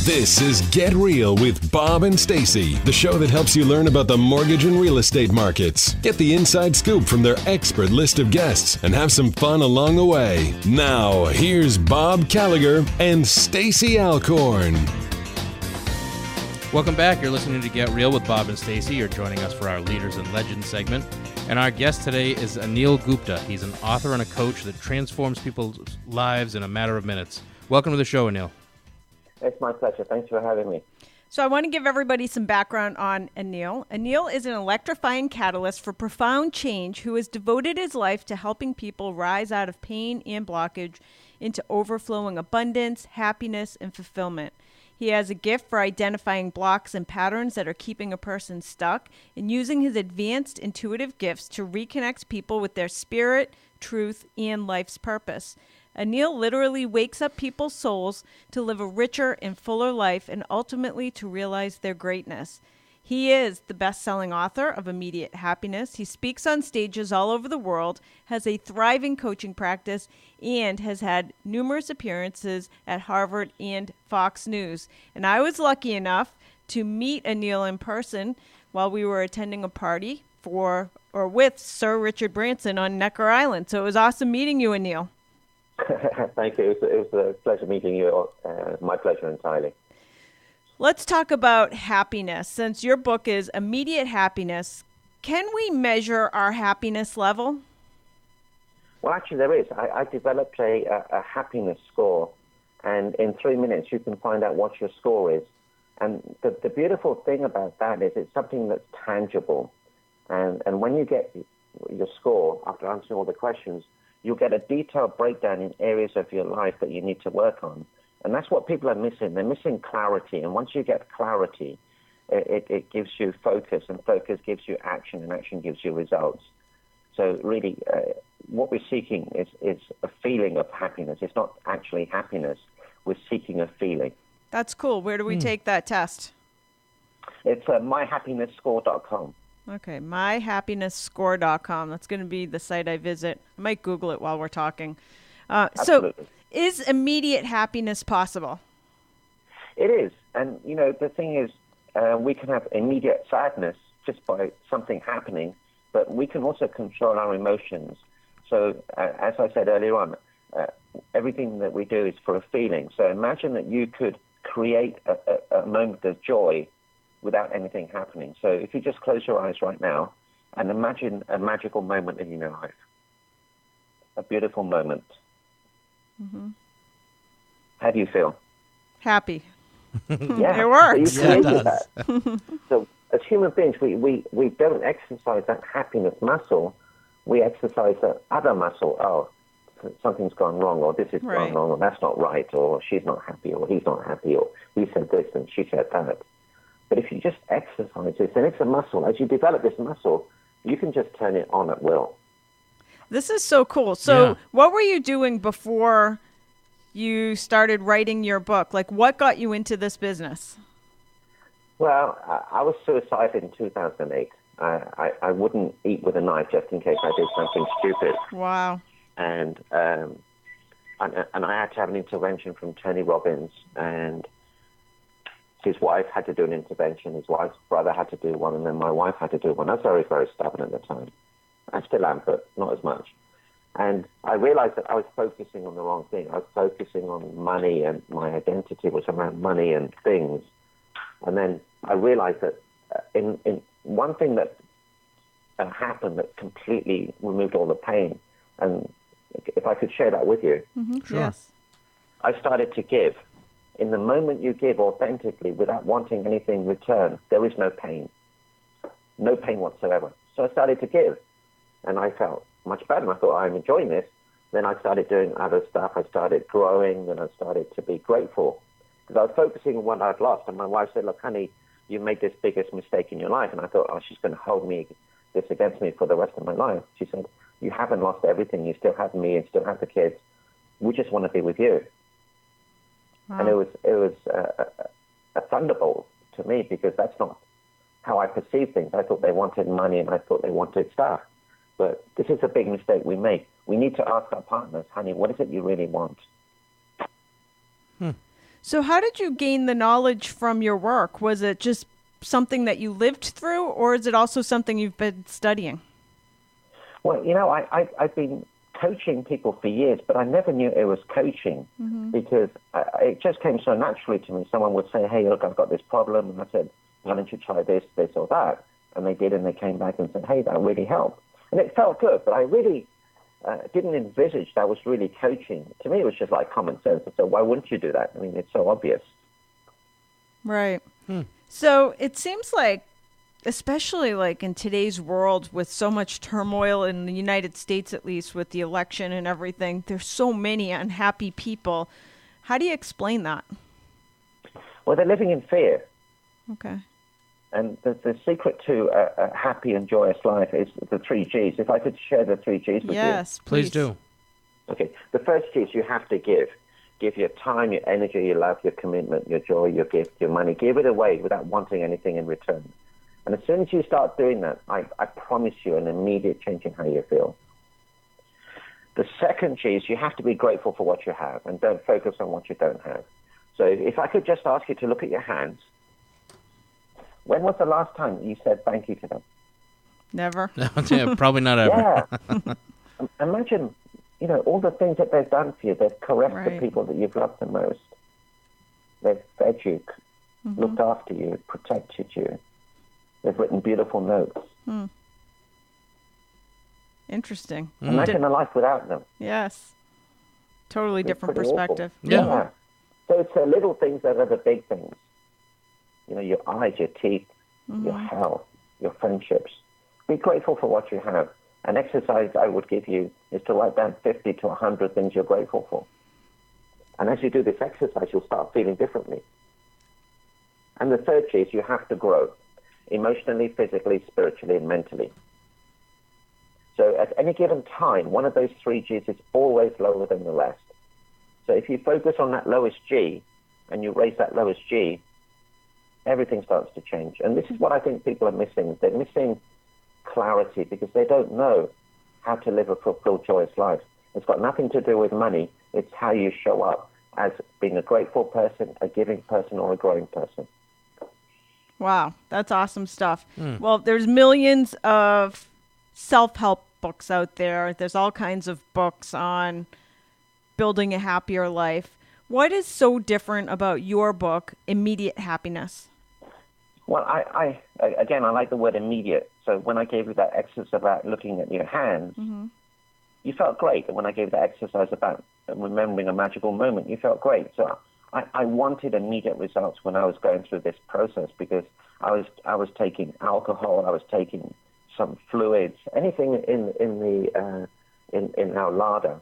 This is Get Real with Bob and Stacy, the show that helps you learn about the mortgage and real estate markets. Get the inside scoop from their expert list of guests and have some fun along the way. Now, here's Bob Gallagher and Stacy Alcorn. Welcome back. You're listening to Get Real with Bob and Stacy. You're joining us for our Leaders and Legends segment. And our guest today is Anil Gupta. He's an author and a coach that transforms people's lives in a matter of minutes. Welcome to the show, Anil. It's my pleasure. Thanks for having me. So I want to give everybody some background on Anil. Anil is an electrifying catalyst for profound change who has devoted his life to helping people rise out of pain and blockage into overflowing abundance, happiness, and fulfillment. He has a gift for identifying blocks and patterns that are keeping a person stuck and using his advanced intuitive gifts to reconnect people with their spirit, truth, and life's purpose. Anil literally wakes up people's souls to live a richer and fuller life and ultimately to realize their greatness. He is the best-selling author of Immediate Happiness. He speaks on stages all over the world, has a thriving coaching practice, and has had numerous appearances at Harvard and Fox News. And I was lucky enough to meet Anil in person while we were attending a party with Sir Richard Branson on Necker Island. So it was awesome meeting you, Anil. Thank you. It was a pleasure meeting you. My pleasure entirely. Let's talk about happiness. Since your book is Immediate Happiness, can we measure our happiness level? Well, actually, there is. I developed a happiness score, and in 3 minutes, you can find out what your score is. And the beautiful thing about that is it's something that's tangible. And when you get your score, after answering all the questions, you'll get a detailed breakdown in areas of your life that you need to work on. And that's what people are missing. They're missing clarity. And once you get clarity, it gives you focus, and focus gives you action, and action gives you results. So really, what we're seeking is a feeling of happiness. It's not actually happiness. We're seeking a feeling. That's cool. Where do we take that test? It's myhappinessscore.com. Okay, myhappinessscore.com. That's going to be the site I visit. I might Google it while we're talking. So is immediate happiness possible? It is. And, the thing is, we can have immediate sadness just by something happening, but we can also control our emotions. So, as I said earlier on, everything that we do is for a feeling. So imagine that you could create a moment of joy without anything happening. So if you just close your eyes right now and imagine a magical moment in your life, a beautiful moment. Mm-hmm. How do you feel? Happy. Yeah, it works. So you created that. So as human beings, we don't exercise that happiness muscle. We exercise that other muscle. Oh, something's gone wrong, or this is gone wrong, or that's not right, or she's not happy, or he's not happy, or he said this and she said that. But if you just exercise this, and it's a muscle, as you develop this muscle, you can just turn it on at will. This is so cool. So what were you doing before you started writing your book? Like, what got you into this business? Well, I was suicidal in 2008. I wouldn't eat with a knife just in case I did something stupid. Wow. And I had to have an intervention from Tony Robbins, and his wife had to do an intervention. His wife's brother had to do one, and then my wife had to do one. I was very, very stubborn at the time. I still am, but not as much. And I realized that I was focusing on the wrong thing. I was focusing on money, and my identity was around money and things. And then I realized that in one thing that happened that completely removed all the pain, and if I could share that with you. Mm-hmm. Sure. Yes. I started to give. In the moment you give authentically without wanting anything in return, there is no pain. No pain whatsoever. So I started to give, and I felt much better. I thought, I'm enjoying this. Then I started doing other stuff. I started growing, and I started to be grateful. Because I was focusing on what I'd lost, and my wife said, look, honey, you made this biggest mistake in your life. And I thought, oh, she's going to hold this against me for the rest of my life. She said, you haven't lost everything. You still have me and still have the kids. We just want to be with you. Wow. And it was a thunderbolt to me, because that's not how I perceive things. I thought they wanted money, and I thought they wanted stuff. But this is a big mistake we make. We need to ask our partners, honey, what is it you really want? So how did you gain the knowledge from your work? Was it just something that you lived through, or is it also something you've been studying? Well, I've been coaching people for years, but I never knew it was coaching because it just came so naturally to me. Someone would say, hey, look, I've got this problem. And I said, why don't you try this, this, or that? And they did, and they came back and said, hey, that really helped. And it felt good, but I really didn't envisage that was really coaching. To me, it was just like common sense. So why wouldn't you do that? I mean, it's so obvious. Right. So it seems like, especially like in today's world with so much turmoil in the United States, at least with the election and everything, there's so many unhappy people. How do you explain that? Well, they're living in fear. Okay. And the secret to a happy and joyous life is the 3 Gs. If I could share the 3 Gs with you. Yes, Please do. Okay. The first G is you have to give. Give your time, your energy, your love, your commitment, your joy, your gift, your money. Give it away without wanting anything in return. And as soon as you start doing that, I promise you an immediate change in how you feel. The second G is you have to be grateful for what you have and don't focus on what you don't have. So if I could just ask you to look at your hands, when was the last time you said thank you to them? Never. Yeah, probably not ever. Yeah. Imagine, all the things that they've done for you. They've caressed Right. the people that you've loved the most. They've fed you, looked after you, protected you. They've written beautiful notes. Interesting. Imagine a life without them. Yes. Totally It's different pretty awful. perspective. Yeah. So it's the little things that are the big things. Your eyes, your teeth, your health, your friendships. Be grateful for what you have. An exercise I would give you is to write down 50 to 100 things you're grateful for. And as you do this exercise, you'll start feeling differently. And the third G is you have to grow emotionally, physically, spiritually, and mentally. So at any given time, one of those 3 Gs is always lower than the rest. So if you focus on that lowest G and you raise that lowest G, everything starts to change. And this is what I think people are missing. They're missing clarity because they don't know how to live a fulfilled, joyous life. It's got nothing to do with money. It's how you show up as being a grateful person, a giving person, or a growing person. Wow, that's awesome stuff. Well, there's millions of self-help books out there. There's all kinds of books on building a happier life. What is so different about your book, Immediate Happiness? Well, I like the word immediate. So when I gave you that exercise about looking at your hands, you felt great. And when I gave that exercise about remembering a magical moment, you felt great. So I wanted immediate results when I was going through this process because I was taking alcohol, I was taking some fluids, anything in our larder,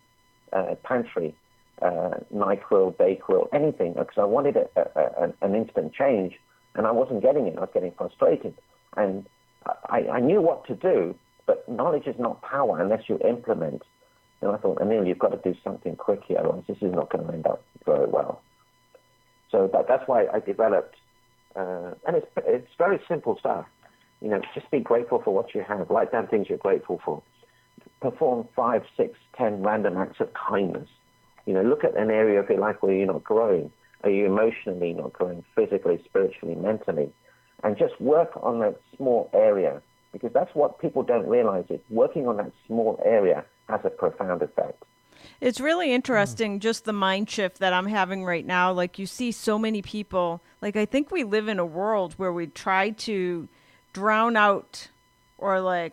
pantry, NyQuil, Dayquil, anything, because I wanted an instant change. And I wasn't getting it. I was getting frustrated. And I knew what to do, but knowledge is not power unless you implement. And I thought, Anil, you've got to do something quick here, otherwise this is not going to end up very well. So that's why I developed, and it's very simple stuff. Just be grateful for what you have. Write down things you're grateful for. Perform 5, 6, 10 random acts of kindness. Look at an area of your life where you're not growing. Are you emotionally not growing, physically, spiritually, mentally? And just work on that small area, because that's what people don't realize. Working on that small area has a profound effect. It's really interesting, just the mind shift that I'm having right now. Like, you see so many people, like, I think we live in a world where we try to drown out or, like,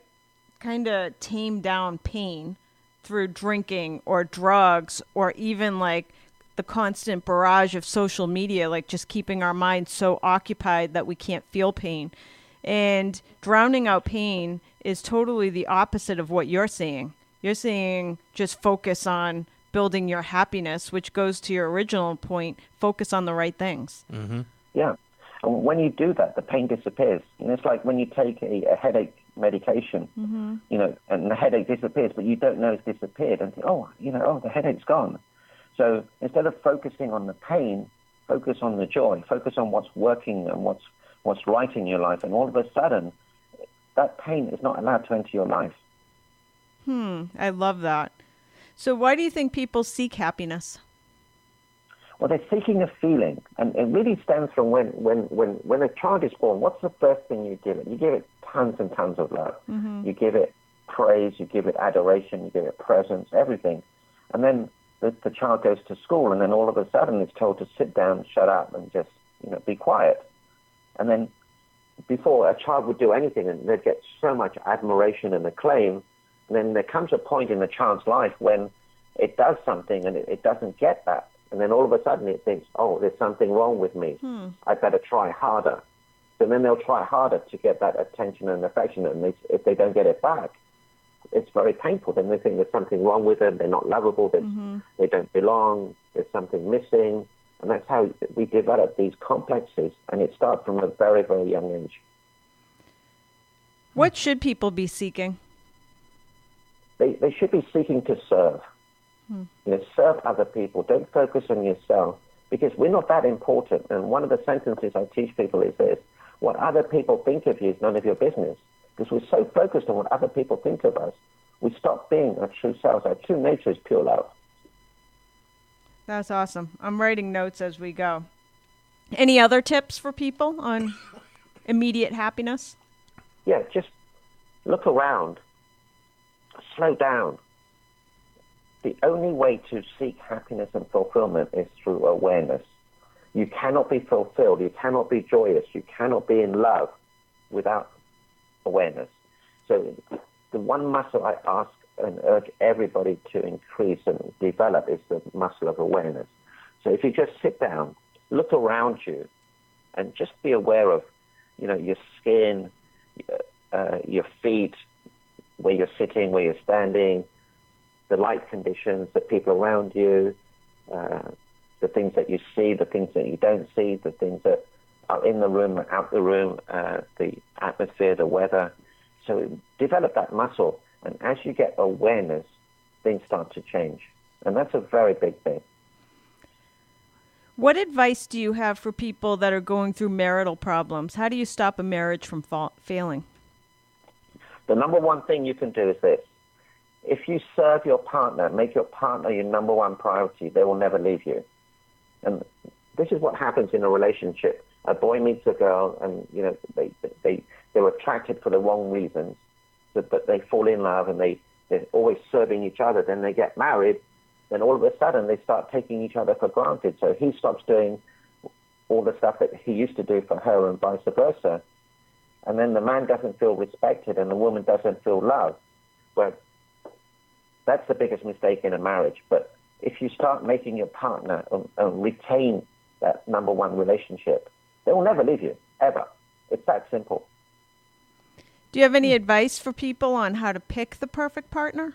kind of tame down pain through drinking or drugs or even, like, the constant barrage of social media, like just keeping our minds so occupied that we can't feel pain. And drowning out pain is totally the opposite of what you're saying. You're saying just focus on building your happiness, which goes to your original point, focus on the right things. Yeah. And when you do that, the pain disappears. It's like when you take a headache medication, and the headache disappears, but you don't know it's disappeared and think, the headache's gone. So instead of focusing on the pain, focus on the joy, focus on what's working and what's right in your life. And all of a sudden, that pain is not allowed to enter your life. I love that. So why do you think people seek happiness? Well, they're seeking a feeling, and it really stems from when a child is born. What's the first thing you give it? You give it tons and tons of love. Mm-hmm. You give it praise, you give it adoration, you give it presents, everything. And then the child goes to school, and then all of a sudden it's told to sit down, shut up, and just be quiet. And then before a child would do anything, and they'd get so much admiration and acclaim, and then there comes a point in the child's life when it does something and it doesn't get that. And then all of a sudden it thinks, oh, there's something wrong with me. I better try harder. So then they'll try harder to get that attention and affection. And if they don't get it back, it's very painful. Then they think there's something wrong with them. They're not lovable. They don't belong. There's something missing. And that's how we develop these complexes. And it starts from a very, very young age. What should people be seeking? They should be seeking to serve. Serve other people. Don't focus on yourself, because we're not that important. And one of the sentences I teach people is this: what other people think of you is none of your business. Because we're so focused on what other people think of us, we stop being our true selves. Our true nature is pure love. That's awesome. I'm writing notes as we go. Any other tips for people on immediate happiness? Yeah, just look around. Slow down. The only way to seek happiness and fulfillment is through awareness. You cannot be fulfilled, you cannot be joyous, you cannot be in love without awareness. So the one muscle I ask and urge everybody to increase and develop is the muscle of awareness. So if you just sit down, look around you, and just be aware of, your skin, your feet, where you're sitting, where you're standing, the light conditions, the people around you, the things that you see, the things that you don't see, the things that are in the room, out the room, the atmosphere, the weather. So develop that muscle. And as you get awareness, things start to change. And that's a very big thing. What advice do you have for people that are going through marital problems? How do you stop a marriage from failing? The number one thing you can do is this. If you serve your partner, make your partner your number one priority, they will never leave you. And this is what happens in a relationship. A boy meets a girl, and they're attracted for the wrong reasons, but they fall in love, and they're always serving each other. Then they get married, then all of a sudden they start taking each other for granted. So he stops doing all the stuff that he used to do for her, and vice versa. And then the man doesn't feel respected, and the woman doesn't feel loved. Well, that's the biggest mistake in a marriage. But if you start making your partner retain that number one relationship, they will never leave you, ever. It's that simple. Do you have any advice for people on how to pick the perfect partner?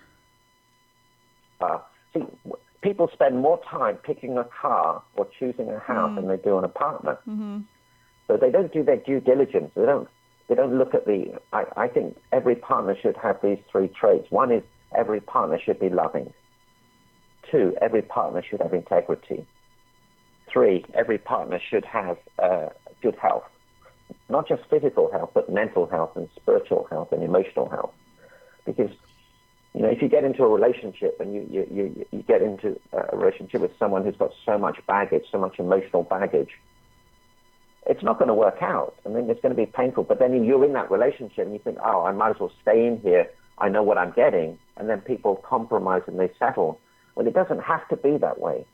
See, people spend more time picking a car or choosing a house than they do on a partner. Mm-hmm. So they don't do their due diligence. They don't look at I think every partner should have these three traits. One is every partner should be loving. 2, every partner should have integrity. 3, every partner should have good health. Not just physical health, but mental health and spiritual health and emotional health. Because, if you get into a relationship and you get into a relationship with someone who's got so much baggage, so much emotional baggage, it's not going to work out. I mean, it's going to be painful. But then you're in that relationship and you think, I might as well stay in here. I know what I'm getting. And then people compromise and they settle. Well, it doesn't have to be that way.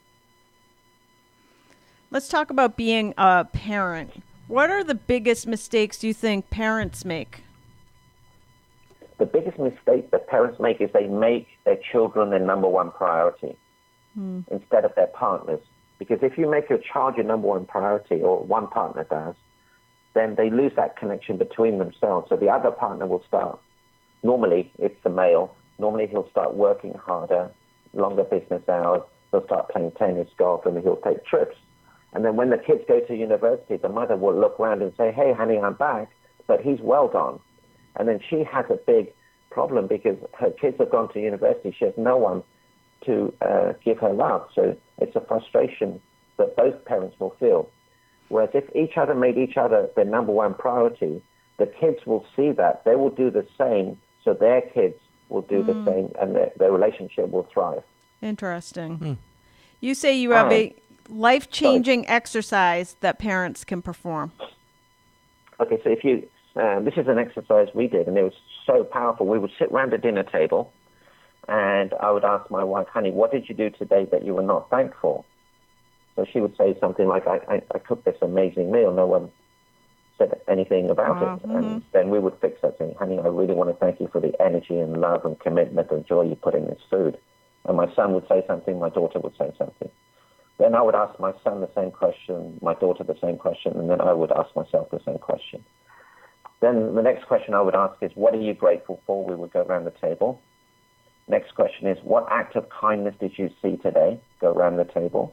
Let's talk about being a parent. What are the biggest mistakes you think parents make? The biggest mistake that parents make is they make their children their number one priority instead of their partners. Because if you make your child your number one priority, or one partner does, then they lose that connection between themselves. So the other partner will start. Normally, it's the male. Normally, he'll start working harder, longer business hours. He'll start playing tennis, golf, and he'll take trips. And then when the kids go to university, the mother will look around and say, hey, honey, I'm back, but he's well gone. And then she has a big problem because her kids have gone to university. She has no one to give her love. So it's a frustration that both parents will feel. Whereas if each other made each other their number one priority, the kids will see that. They will do the same, so their kids will do the same, and their relationship will thrive. Interesting. You say you have life-changing exercise that parents can perform? Okay, so if you, this is an exercise we did, and it was so powerful. We would sit around a dinner table, and I would ask my wife, honey, what did you do today that you were not thankful? So she would say something like, I cooked this amazing meal. No one said anything about it. Mm-hmm. And then we would fix that thing. Honey, I really want to thank you for the energy and love and commitment and joy you put in this food. And my son would say something, my daughter would say something. Then I would ask my son the same question, my daughter the same question, and then I would ask myself the same question. Then the next question I would ask is, what are you grateful for? We would go around the table. Next question is, what act of kindness did you see today? Go around the table.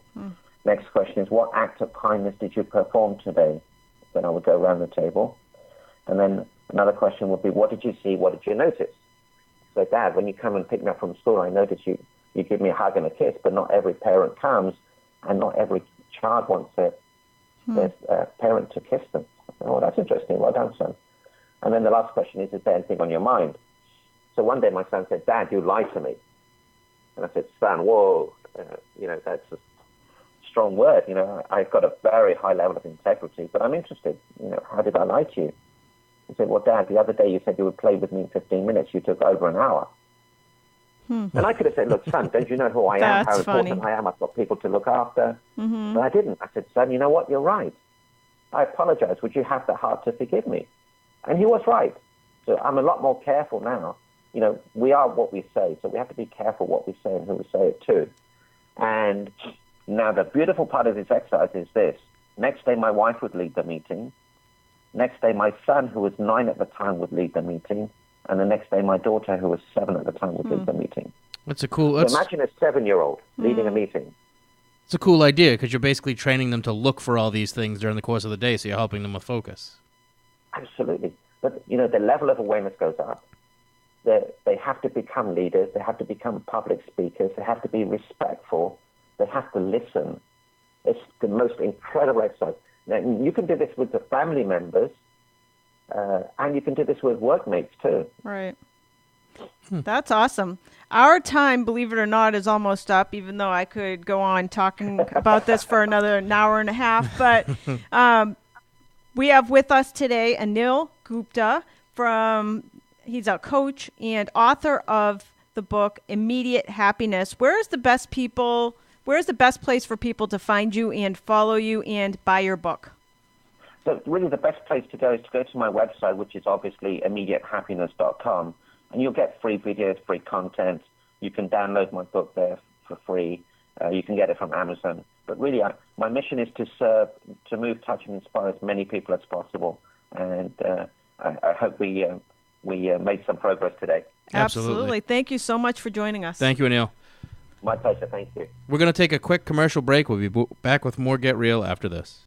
Next question is, what act of kindness did you perform today? Then I would go around the table. And then another question would be, what did you see? What did you notice? So, Dad, when you come and pick me up from school, I notice you give me a hug and a kiss, but not every parent comes, and not every child wants their parent to kiss them. Oh, that's interesting. Well done, son. And then the last question is there anything on your mind? So one day my son said, Dad, you lied to me. And I said, son, whoa, that's a strong word. I've got a very high level of integrity, but I'm interested. How did I lie to you? He said, well, Dad, the other day you said you would play with me in 15 minutes. You took over an hour. And I could have said, look, son, don't you know who I am, how important I am? I've got people to look after. But I didn't. I said, son, you know what? You're right. I apologize. Would you have the heart to forgive me? And he was right. So I'm a lot more careful now. We are what we say, so we have to be careful what we say and who we say it to. And now the beautiful part of this exercise is this. Next day, my wife would lead the meeting. Next day, my son, who was 9 at the time, would lead the meeting. And the next day, my daughter, who was 7 at the time, would lead the meeting. That's a cool... So imagine a 7-year-old leading a meeting. It's a cool idea, because you're basically training them to look for all these things during the course of the day, so you're helping them with focus. Absolutely. But, the level of awareness goes up. They have to become leaders. They have to become public speakers. They have to be respectful. They have to listen. It's the most incredible exercise. Now, you can do this with the family members, and you can do this with workmates too. Right. That's awesome. Our time, believe it or not, is almost up, even though I could go on talking about this for another hour and a half. But we have with us today Anil Gupta he's a coach and author of the book Immediate Happiness. Where's the best place for people to find you and follow you and buy your book? So really the best place to go is to go to my website, which is obviously immediatehappiness.com, and you'll get free videos, free content. You can download my book there for free. You can get it from Amazon. But really, my mission is to serve, to move, touch, and inspire as many people as possible. And I hope we made some progress today. Absolutely. Thank you so much for joining us. Thank you, Anil. My pleasure. Thank you. We're going to take a quick commercial break. We'll be back with more Get Real after this.